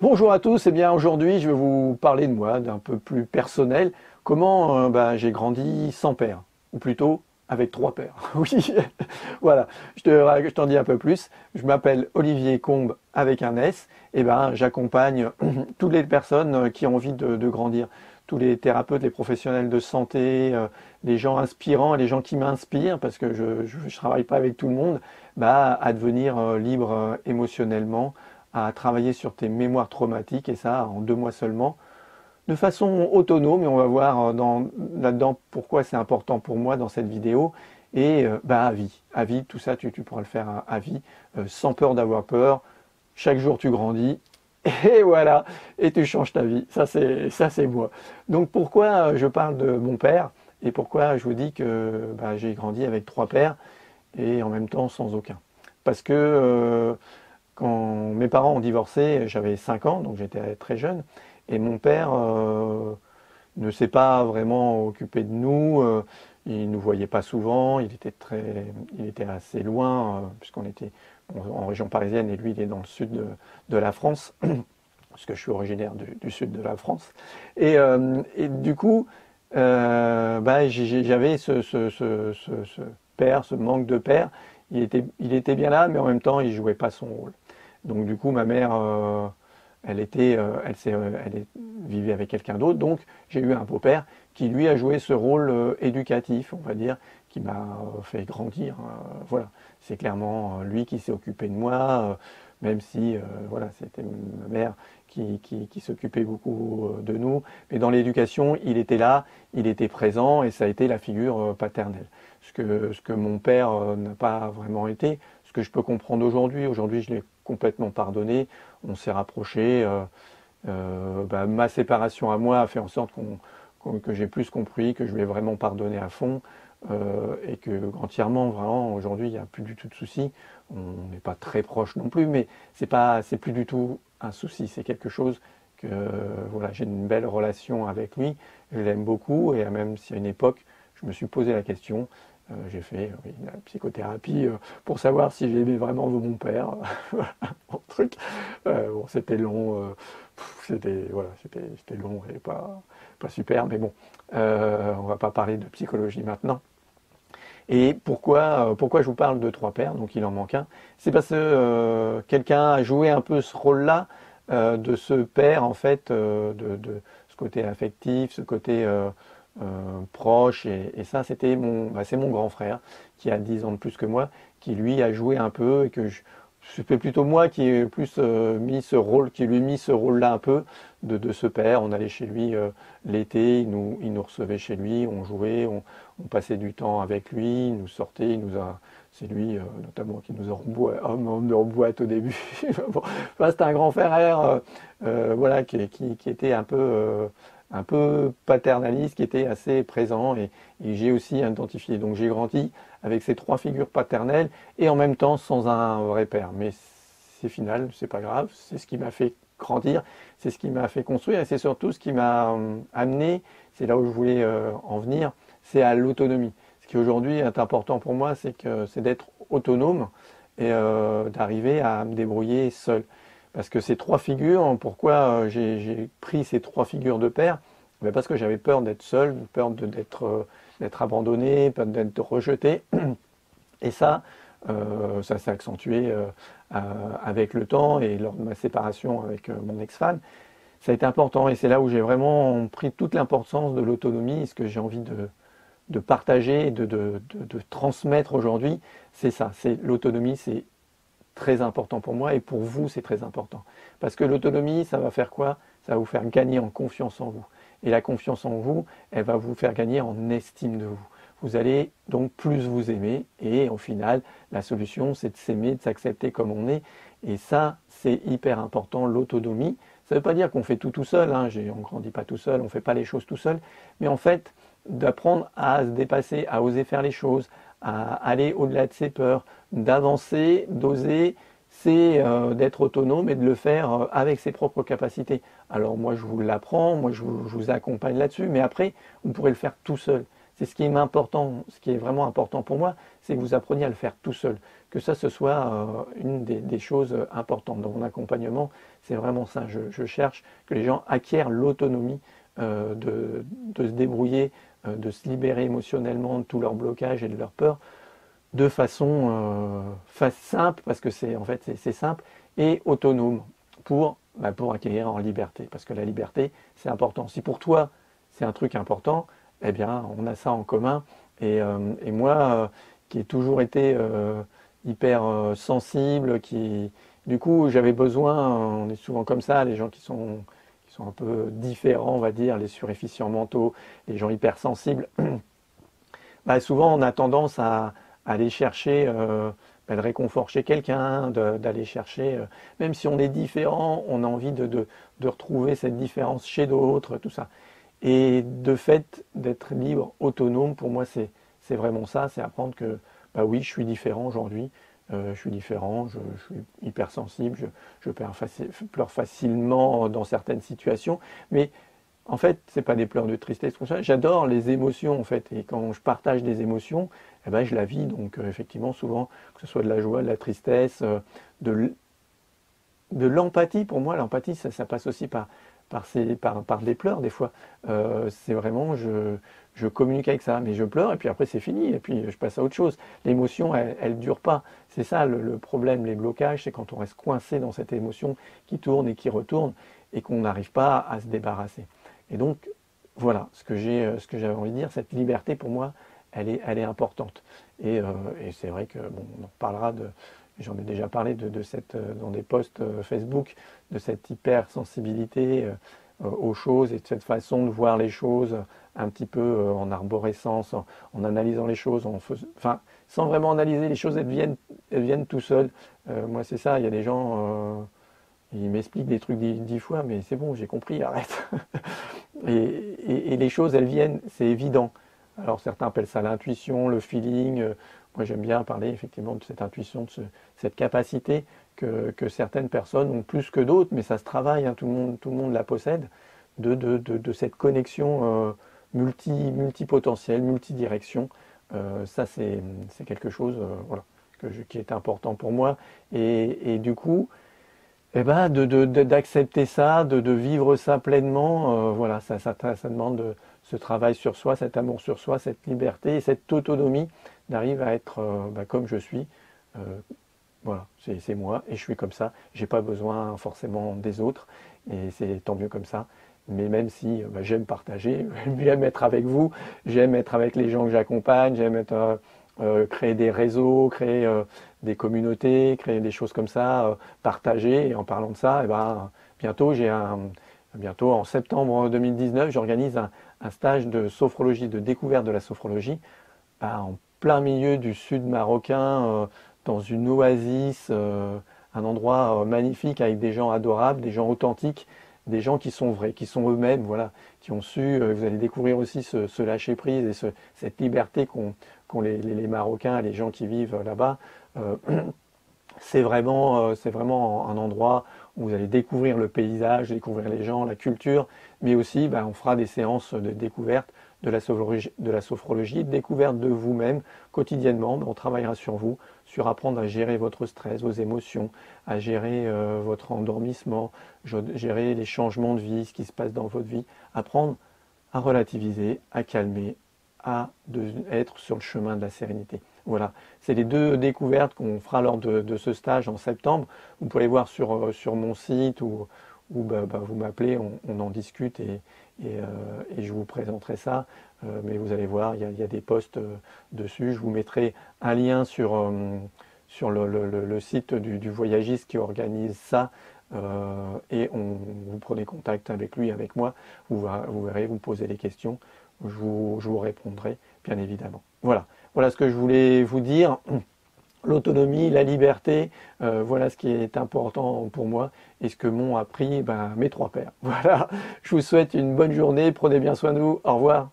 Bonjour à tous, et bien aujourd'hui je vais vous parler de moi, d'un peu plus personnel, comment j'ai grandi sans père, ou plutôt avec trois pères. Oui, voilà, je t'en dis un peu plus. Je m'appelle Olivier Combe avec un S, et j'accompagne toutes les personnes qui ont envie de grandir, tous les thérapeutes, les professionnels de santé, les gens inspirants, les gens qui m'inspirent, parce que je travaille pas avec tout le monde, à devenir libre émotionnellement, à travailler sur tes mémoires traumatiques, et ça en 2 mois seulement, de façon autonome, et on va voir là-dedans pourquoi c'est important pour moi dans cette vidéo, et à vie, tout ça tu pourras le faire à vie, sans peur d'avoir peur, chaque jour tu grandis, et voilà, et tu changes ta vie, ça c'est moi. Donc pourquoi je parle de mon père, et pourquoi je vous dis que j'ai grandi avec 3 pères, et en même temps sans aucun. Parce que quand mes parents ont divorcé, j'avais 5 ans, donc j'étais très jeune, et mon père ne s'est pas vraiment occupé de nous, il ne nous voyait pas souvent, il était assez loin, puisqu'on était en région parisienne, et lui il est dans le sud de la France, parce que je suis originaire du sud de la France. Et du coup, j'avais ce père, ce manque de père, il était bien là, mais en même temps il ne jouait pas son rôle. Donc du coup, ma mère, elle vivait avec quelqu'un d'autre. Donc j'ai eu un beau-père qui lui a joué ce rôle éducatif, on va dire, qui m'a fait grandir. Voilà, c'est clairement lui qui s'est occupé de moi, même si voilà, c'était ma mère qui s'occupait beaucoup de nous. Mais dans l'éducation, il était là, il était présent, et ça a été la figure paternelle. Ce que mon père n'a pas vraiment été, ce que je peux comprendre aujourd'hui. Aujourd'hui, je l'ai complètement pardonné, on s'est rapprochés. Ma séparation à moi a fait en sorte que j'ai plus compris, que je lui ai vraiment pardonné à fond, et que entièrement, vraiment, aujourd'hui, il n'y a plus du tout de souci. On n'est pas très proches non plus, mais c'est plus du tout un souci. C'est quelque chose que, voilà, j'ai une belle relation avec lui, je l'aime beaucoup, et même si à une époque, je me suis posé la question, j'ai fait la psychothérapie pour savoir si j'aimais vraiment mon père. Mon truc. Bon, c'était long, c'était long et pas super, mais bon, on va pas parler de psychologie maintenant. Et pourquoi je vous parle de 3 pères, donc il en manque un, c'est parce que quelqu'un a joué un peu ce rôle-là, de ce père en fait, de ce côté affectif, ce côté proche, et ça c'est mon grand frère qui a 10 ans de plus que moi, qui lui a joué un peu, et que c'était plutôt moi qui ai plus mis ce rôle, qui lui ai mis ce rôle-là un peu de ce père. On allait chez lui l'été, il nous recevait chez lui, on jouait, on passait du temps avec lui, il nous sortait, c'est lui notamment qui nous emmenait en boîte au début. Bon, enfin, c'était un grand frère, voilà, qui était un peu paternaliste, qui était assez présent, et j'ai aussi identifié. Donc j'ai grandi avec ces 3 figures paternelles, et en même temps sans un vrai père. Mais c'est final, c'est pas grave, c'est ce qui m'a fait grandir, c'est ce qui m'a fait construire, et c'est surtout ce qui m'a amené, c'est là où je voulais en venir, c'est à l'autonomie. Ce qui aujourd'hui est important pour moi, c'est d'être autonome, et d'arriver à me débrouiller seul. Parce que ces 3 figures, pourquoi j'ai pris ces 3 figures de père? Parce que j'avais peur d'être seul, peur d'être abandonné, peur d'être rejeté. Et ça s'est accentué avec le temps, et lors de ma séparation avec mon ex-femme. Ça a été important, et c'est là où j'ai vraiment pris toute l'importance de l'autonomie, et ce que j'ai envie de partager, de transmettre aujourd'hui, c'est ça, c'est l'autonomie, c'est très important pour moi, et pour vous c'est très important. Parce que l'autonomie, ça va faire quoi? Ça va vous faire gagner en confiance en vous. Et la confiance en vous, elle va vous faire gagner en estime de vous. Vous allez donc plus vous aimer, et au final, la solution, c'est de s'aimer, de s'accepter comme on est. Et ça, c'est hyper important, l'autonomie. Ça ne veut pas dire qu'on fait tout seul, hein. On ne grandit pas tout seul, on ne fait pas les choses tout seul, mais en fait, d'apprendre à se dépasser, à oser faire les choses, à aller au-delà de ses peurs, d'avancer, d'oser, c'est d'être autonome, et de le faire avec ses propres capacités. Alors moi je vous l'apprends, moi je vous accompagne là-dessus, mais après vous pourrez le faire tout seul. c'est ce qui est important, ce qui est vraiment important pour moi, c'est que vous appreniez à le faire tout seul. Que ça, ce soit une des choses importantes dans mon accompagnement. C'est vraiment ça. Je cherche que les gens acquièrent l'autonomie de se débrouiller, de se libérer émotionnellement de tous leurs blocages et de leurs peurs de façon simple, parce que c'est en fait c'est simple, et autonome pour acquérir en liberté. Parce que la liberté, c'est important. Si pour toi, c'est un truc important, eh bien, on a ça en commun. Et moi, qui ai toujours été hyper sensible, du coup, j'avais besoin, on est souvent comme ça, les gens qui sont un peu différents, on va dire, les suréfficients mentaux, les gens hypersensibles, souvent on a tendance à aller chercher le réconfort chez quelqu'un, d'aller chercher, même si on est différent, on a envie de retrouver cette différence chez d'autres, tout ça. Et de fait d'être libre, autonome, pour moi c'est vraiment ça, c'est apprendre que oui, je suis différent aujourd'hui, je suis différent, je suis hypersensible, je pleure facilement dans certaines situations, mais en fait, c'est pas des pleurs de tristesse, tout ça. J'adore les émotions en fait, et quand je partage des émotions, je la vis. Donc effectivement, souvent, que ce soit de la joie, de la tristesse, de l'empathie. Pour moi, l'empathie, ça passe aussi par des pleurs des fois. C'est vraiment, je communique avec ça, mais je pleure et puis après c'est fini et puis je passe à autre chose. L'émotion, elle dure pas. C'est ça le problème, les blocages, c'est quand on reste coincé dans cette émotion qui tourne et qui retourne et qu'on n'arrive pas à se débarrasser. Et donc, voilà ce que j'avais envie de dire. Cette liberté, pour moi, elle est importante. Et c'est vrai que, bon, on en reparlera j'en ai déjà parlé dans des posts Facebook, de cette hypersensibilité aux choses et de cette façon de voir les choses un petit peu en arborescence, en analysant les choses, sans vraiment analyser les choses, elles viennent tout seules. Moi, c'est ça, il y a des gens... il m'explique des trucs 10 fois, mais c'est bon, j'ai compris, arrête. et les choses, elles viennent, c'est évident. Alors certains appellent ça l'intuition, le feeling. Moi j'aime bien parler effectivement de cette intuition, de cette capacité que certaines personnes ont plus que d'autres, mais ça se travaille, hein, tout le monde la possède, de cette connexion multipotentielle, multidirection. Ça c'est quelque chose voilà, qui est important pour moi. Et du coup, d'accepter ça, de vivre ça pleinement, voilà, ça demande ce travail sur soi, cet amour sur soi, cette liberté et cette autonomie d'arriver à être comme je suis. Voilà, c'est moi et je suis comme ça. J'ai pas besoin forcément des autres et c'est tant mieux comme ça. Mais même si j'aime partager, j'aime être avec vous, j'aime être avec les gens que j'accompagne, j'aime être créer des réseaux, créer des communautés, créer des choses comme ça, partager. Et en parlant de ça, bientôt en septembre 2019, j'organise un stage de sophrologie, de découverte de la sophrologie, en plein milieu du sud marocain, dans une oasis, un endroit magnifique avec des gens adorables, des gens authentiques, des gens qui sont vrais, qui sont eux-mêmes, voilà, qui ont su, vous allez découvrir aussi ce lâcher-prise et cette liberté qu'ont les Marocains, les gens qui vivent là-bas. C'est vraiment un endroit où vous allez découvrir le paysage, découvrir les gens, la culture, mais aussi on fera des séances de découverte de la sophrologie, de découverte de vous-même quotidiennement. On travaillera sur vous, sur apprendre à gérer votre stress, vos émotions, à gérer votre endormissement, gérer les changements de vie, ce qui se passe dans votre vie, apprendre à relativiser, à calmer, être sur le chemin de la sérénité. Voilà, c'est les deux découvertes qu'on fera lors de ce stage en septembre. Vous pouvez les voir sur mon site ou vous m'appelez, on en discute et je vous présenterai ça. Mais vous allez voir, il y a des posts dessus. Je vous mettrai un lien sur le site du voyagiste qui organise ça. Et vous prenez contact avec lui, avec moi. Vous verrez, vous posez des questions. Je vous répondrai, bien évidemment. Voilà ce que je voulais vous dire. L'autonomie, la liberté, voilà ce qui est important pour moi et ce que m'ont appris mes trois pères. Voilà, je vous souhaite une bonne journée, prenez bien soin de vous, au revoir.